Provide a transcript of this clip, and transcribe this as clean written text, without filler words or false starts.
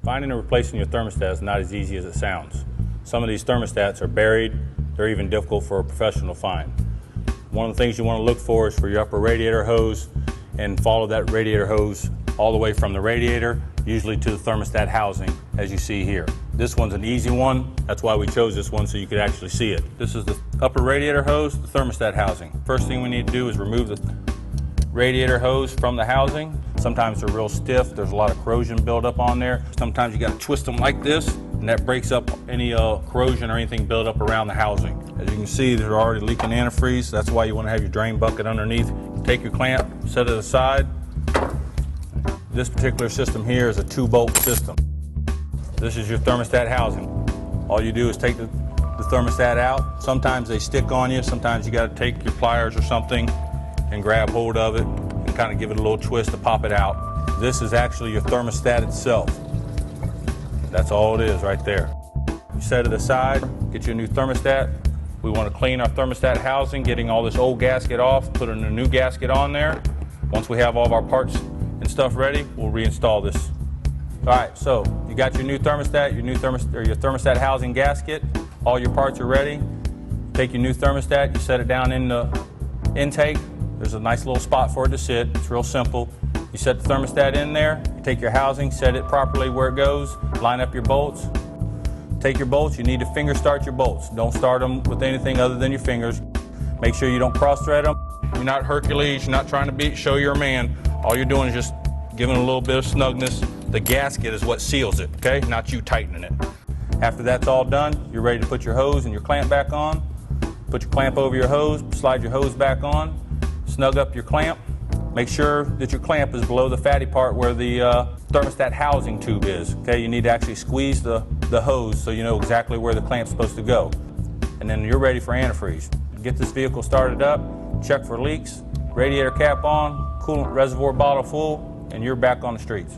Finding and replacing your thermostat is not as easy as it sounds. Some of these thermostats are buried. They're even difficult for a professional to find. One of the things you want to look for is for your upper radiator hose, and follow that radiator hose all the way from the radiator, usually to the thermostat housing, as you see here. This one's an easy one. That's why we chose this one, so you could actually see it. This is the upper radiator hose, the thermostat housing. First thing we need to do is remove the radiator hose from the housing. Sometimes they're real stiff. There's a lot of corrosion buildup on there. Sometimes you got to twist them like this, and that breaks up any corrosion or anything built up around the housing. As you can see, they're already leaking antifreeze. That's why you want to have your drain bucket underneath. Take your clamp, set it aside. This particular system here is a 2-bolt system. This is your thermostat housing. All you do is take the thermostat out. Sometimes they stick on you. Sometimes you got to take your pliers or something and grab hold of it and kind of give it a little twist to pop it out. This is actually your thermostat itself. That's all it is right there. You set it aside, get your new thermostat. We want to clean our thermostat housing, getting all this old gasket off, put a new gasket on there. Once we have all of our parts and stuff ready, we'll reinstall this. All right, so you got your new thermostat, your thermostat housing gasket. All your parts are ready. Take your new thermostat, you set it down in the intake. There's a nice little spot for it to sit. It's real simple. You set the thermostat in there, you take your housing, set it properly where it goes, line up your bolts. Take your bolts, you need to finger start your bolts. Don't start them with anything other than your fingers. Make sure you don't cross thread them. You're not Hercules, you're not trying to show you're a man. All you're doing is just giving a little bit of snugness. The gasket is what seals it, okay? Not you tightening it. After that's all done, you're ready to put your hose and your clamp back on. Put your clamp over your hose, slide your hose back on, snug up your clamp. Make sure that your clamp is below the fatty part where the thermostat housing tube is, okay? You need to actually squeeze the hose so you know exactly where the clamp's supposed to go. And then you're ready for antifreeze. Get this vehicle started up, check for leaks, radiator cap on, coolant reservoir bottle full, and you're back on the streets.